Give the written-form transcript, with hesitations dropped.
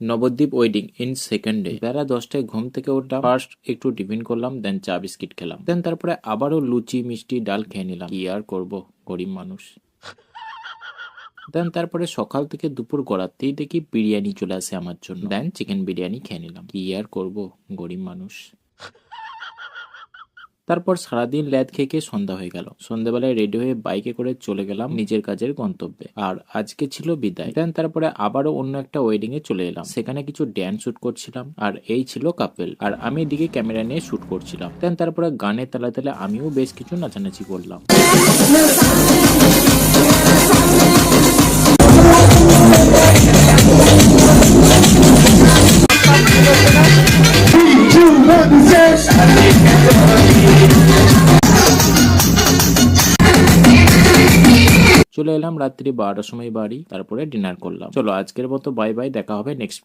Nabadwip wedding in second day. বেলা 10টায় ঘুম থেকে উঠলাম, ফার্স্ট একটু টিফিন করলাম, দেন চা বিস্কিট খেলাম, দেন তারপরে আবারও লুচি মিষ্টি ডাল খেয়ে নিলাম। কি আর করবো, গরিব মানুষ। দেন তারপরে সকাল থেকে দুপুর গড়াতেই দেখি বিরিয়ানি চলে আসে আমার জন্য, দেন চিকেন বিরিয়ানি খেয়ে নিলাম। কি আর করবো, গরিব মানুষ। তারপর সারাদিন ল্যাদ খেয়ে খেয়ে সন্ধ্যা হয়ে গেল। সন্ধ্যাবেলায় রেডি হয়ে বাইকে করে চলে গেলাম নিজের কাজের গন্তব্যে। আর আজকে ছিল বিদায়। দেন তারপরে আবারও অন্য একটা ওয়েডিং এ চলে এলাম। সেখানে কিছু ড্যান্স শুট করছিলাম, আর এই ছিল কাপেল, আর আমি এদিকে ক্যামেরা নিয়ে শুট করছিলাম। দেন তারপরে গানের তালে তালে আমিও বেশ কিছু নাচানাচি করলাম। চলে এলাম রাত্রি 12টার সময় বাড়ি, তারপরে ডিনার করলাম। চলো আজকের মতো বাই বাই, দেখা হবে নেক্সট